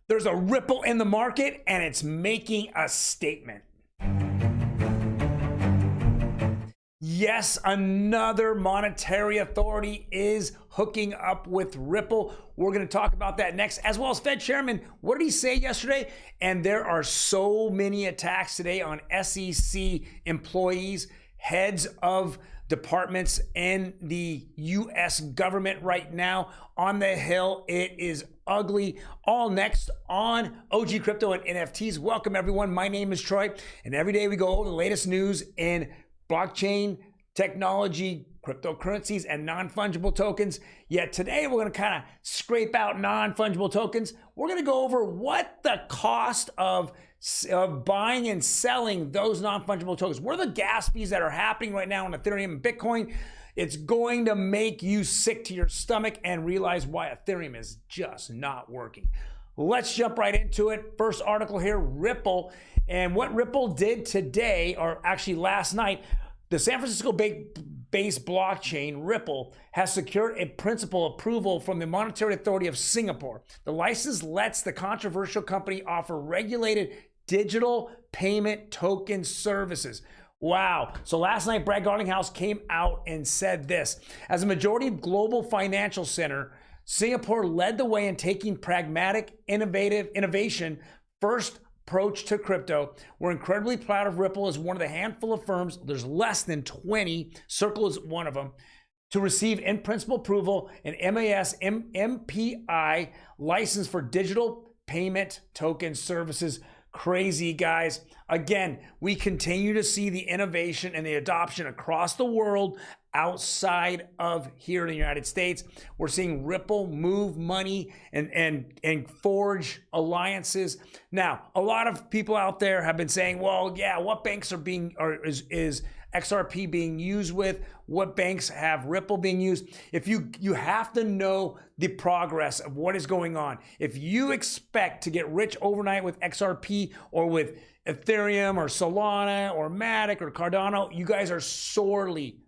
There's a ripple in the market and it's making a statement. Yes, another monetary authority is hooking up with Ripple. We're going to talk about that next, as well as Fed Chairman. What did he say yesterday? And there are so many attacks today on SEC employees, heads of departments in the U.S. government right now on the Hill. It is ugly. All next on OG Crypto and NFTs. Welcome, everyone. My name is Troy, and every day we go over the latest news in blockchain technology, cryptocurrencies, and non-fungible tokens. Yet today we're going to kind of scrape out non-fungible tokens. We're going to go over what the cost of buying and selling those non-fungible tokens. What are the gas fees that are happening right now on Ethereum and Bitcoin? It's going to make you sick to your stomach and realize why Ethereum is just not working. Let's jump right into it. First article here, Ripple. And what Ripple did today, or actually last night, the San Francisco-based blockchain, Ripple, has secured a principal approval from the Monetary Authority of Singapore. The license lets the controversial company offer regulated digital payment token services. Wow. So last night, Garlinghouse came out and said this: as a majority global financial center, Singapore led the way in taking pragmatic, innovation first approach to crypto. We're incredibly proud of Ripple as one of the handful of firms, there's less than 20, Circle is one of them, to receive in-principle approval an MPI license for digital payment token services. Crazy, guys. Again, we continue to see the innovation and the adoption across the world outside of here in the United States. We're seeing Ripple move money and forge alliances. Now, a lot of people out there have been saying, well, yeah, what banks are is XRP being used with? What banks have Ripple being used? If you have to know the progress of what is going on. If you expect to get rich overnight with XRP or with Ethereum or Solana or Matic or Cardano, you guys are sorely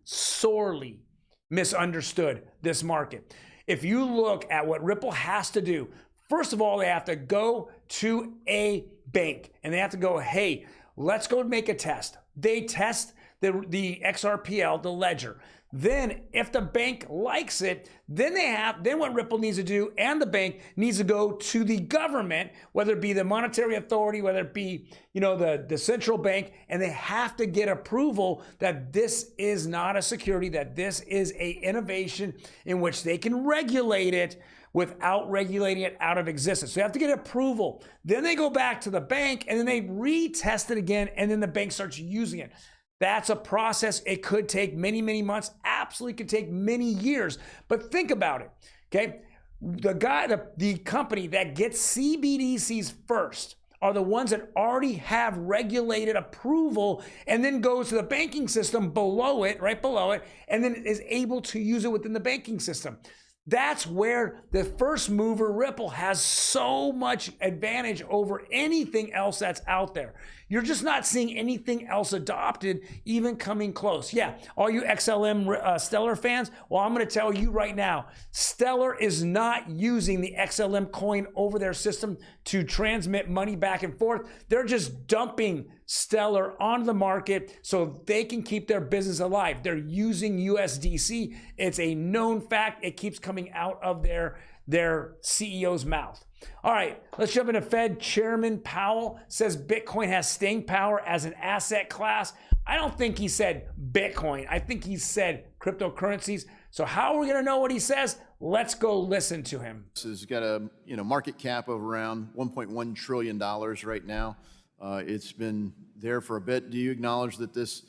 misunderstood this market. If you look at what Ripple has to do, first of all, they have to go to a bank and they have to go, hey, let's go make a test. They test the XRPL, the ledger. Then if the bank likes it, then what Ripple needs to do, and the bank needs to go to the government, whether it be the monetary authority, whether it be, the central bank, and they have to get approval that this is not a security, that this is a innovation in which they can regulate it without regulating it out of existence. So you have to get approval. Then they go back to the bank and then they retest it again, and then the bank starts using it. That's a process. It could take many, many months, absolutely could take many years. But think about it, okay? The company that gets CBDCs first are the ones that already have regulated approval and then goes to the banking system below it, right below it, and then is able to use it within the banking system. That's where the first mover Ripple has so much advantage over anything else that's out there. You're just not seeing anything else adopted even coming close. Yeah, all you XLM Stellar fans, well, I'm going to tell you right now, Stellar is not using the XLM coin over their system to transmit money back and forth. They're just dumping Stellar on the market so they can keep their business alive. They're using USDC. It's a known fact. It keeps coming out of their CEO's mouth. All right, let's jump into Fed Chairman Powell says Bitcoin has staying power as an asset class. I don't think he said Bitcoin. I think he said cryptocurrencies. So how are we going to know what he says? Let's go listen to him. This has got a market cap of around $1.1 trillion right now. It's been there for a bit. Do you acknowledge that this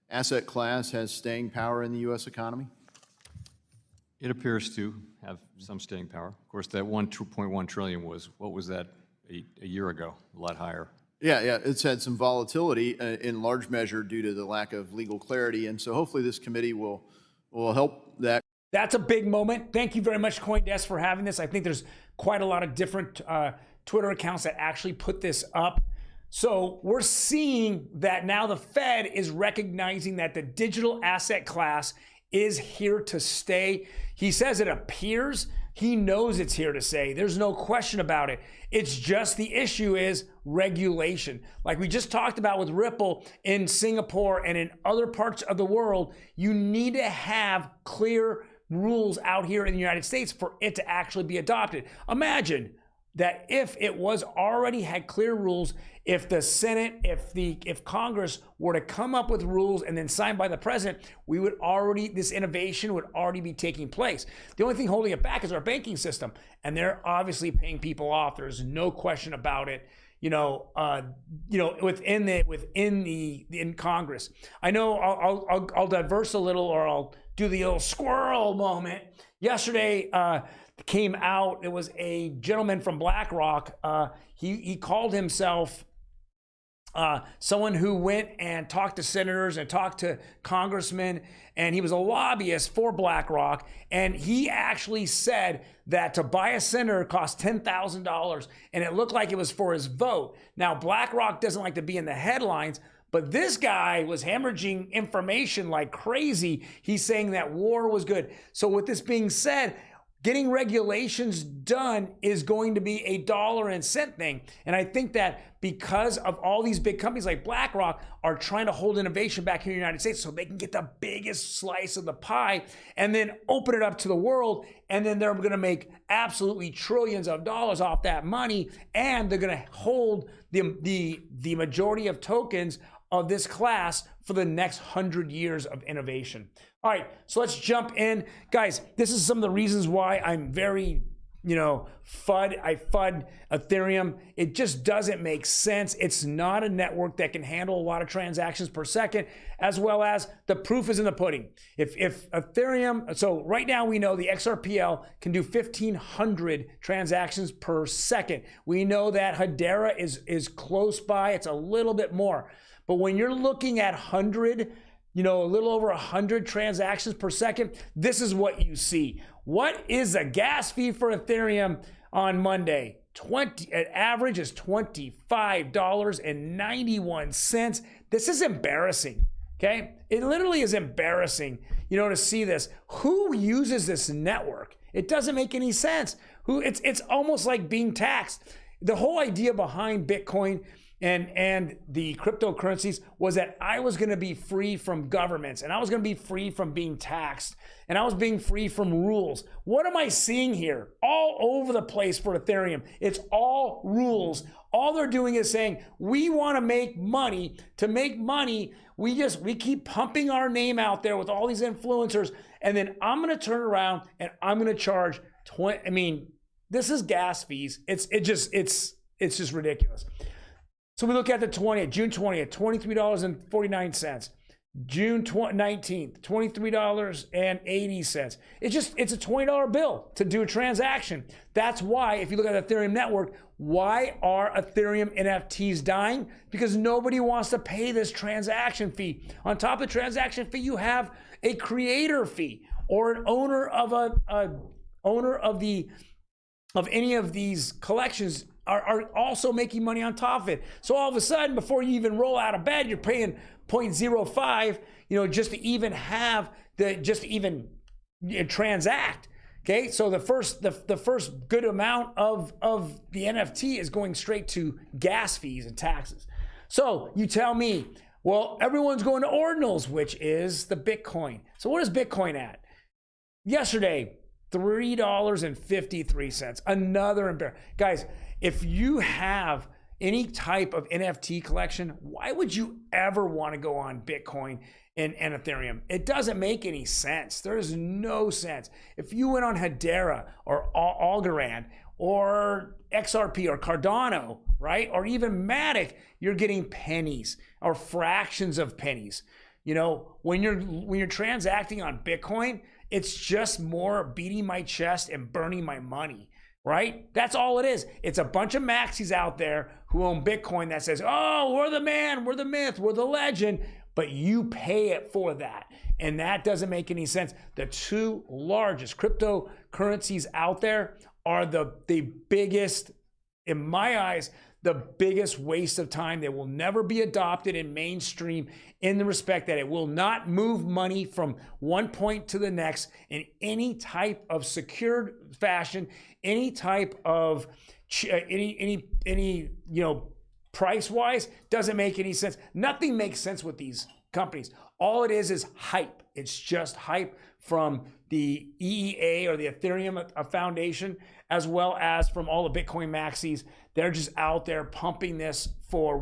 asset class has staying power in the U.S. economy? It appears to have some staying power. Of course, that 2.1 trillion was, what was that a year ago? A lot higher. Yeah, it's had some volatility in large measure due to the lack of legal clarity, and so hopefully this committee will help that. That's a big moment. Thank you very much, CoinDesk, for having this. I think there's quite a lot of different Twitter accounts that actually put this up. So we're seeing that now the Fed is recognizing that the digital asset class is here to stay. He says it appears He knows it's here to stay. There's no question about it. It's just the issue is regulation. Like we just talked about with Ripple in Singapore and in other parts of the world, you need to have clear rules out here in the United States for it to actually be adopted. Imagine that if it was already had clear rules, if the Senate, if Congress were to come up with rules and then signed by the president, this innovation would already be taking place. The only thing holding it back is our banking system, and they're obviously paying people off. There's no question about it. Within Congress. I know I'll diverse a little, or I'll do the little squirrel moment. Yesterday came out. It was a gentleman from BlackRock. He called himself someone who went and talked to senators and talked to congressmen, and he was a lobbyist for BlackRock. And he actually said that to buy a senator cost $10,000, and it looked like it was for his vote. Now, BlackRock doesn't like to be in the headlines, but this guy was hemorrhaging information like crazy. He's saying that war was good. So with this being said, getting regulations done is going to be a dollar and cent thing. And I think that because of all these big companies like BlackRock are trying to hold innovation back here in the United States so they can get the biggest slice of the pie and then open it up to the world. And then they're going to make absolutely trillions of dollars off that money. And they're going to hold the majority of tokens of this class for the next 100 years of innovation. All right, so let's jump in. Guys, this is some of the reasons why I'm very, I FUD Ethereum. It just doesn't make sense. It's not a network that can handle a lot of transactions per second, as well as the proof is in the pudding. If Ethereum, so right now we know the XRPL can do 1,500 transactions per second. We know that Hedera is close by. It's a little bit more. But when you're looking at 100, a little over 100 transactions per second, this is what you see. What is the gas fee for Ethereum on Monday? Average is $25.91. This is embarrassing, okay? It literally is embarrassing, to see this. Who uses this network? It doesn't make any sense. It's almost like being taxed. The whole idea behind Bitcoin and the cryptocurrencies was that I was going to be free from governments, and I was going to be free from being taxed, and I was being free from rules. What am I seeing here? All over the place for Ethereum. It's all rules. All they're doing is saying, we want to make money. To make money, we keep pumping our name out there with all these influencers, and then I'm going to turn around and I'm going to charge this is gas fees. It's just ridiculous. So we look at the June 20th, $23.49. June 19th, $23.80. It's a $20 bill to do a transaction. That's why, if you look at the Ethereum network, why are Ethereum NFTs dying? Because nobody wants to pay this transaction fee. On top of the transaction fee, you have a creator fee, or an owner of any of these collections are also making money on top of it. So all of a sudden, before you even roll out of bed, you're paying 0.05, just to even transact. Okay, so the first good amount of the NFT is going straight to gas fees and taxes. So you tell me, well, everyone's going to ordinals, which is the Bitcoin. So what is Bitcoin at? Yesterday, $3.53. Another embarrassment. Guys, if you have any type of NFT collection, why would you ever want to go on Bitcoin and Ethereum? It doesn't make any sense. There is no sense. If you went on Hedera or Algorand or XRP or Cardano, right? Or even Matic, you're getting pennies or fractions of pennies. When you're transacting on Bitcoin, it's just more beating my chest and burning my money, right? That's all it is. It's a bunch of maxis out there who own Bitcoin that says, oh, we're the man, we're the myth, we're the legend, but you pay it for that. And that doesn't make any sense. The two largest cryptocurrencies out there are the biggest in my eyes, the biggest waste of time. They will never be adopted in mainstream in the respect that it will not move money from one point to the next in any type of secured fashion, any type of price-wise, doesn't make any sense. Nothing makes sense with these companies. All it is hype. It's just hype from the EEA or the Ethereum Foundation, as well as from all the Bitcoin maxis. They're just out there pumping this for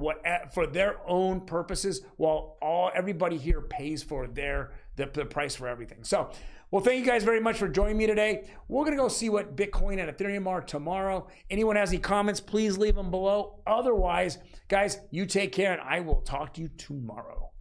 their own purposes, while everybody here pays for the price for everything. So, well, thank you guys very much for joining me today. We're gonna go see what Bitcoin and Ethereum are tomorrow. Anyone has any comments, please leave them below. Otherwise, guys, you take care, and I will talk to you tomorrow.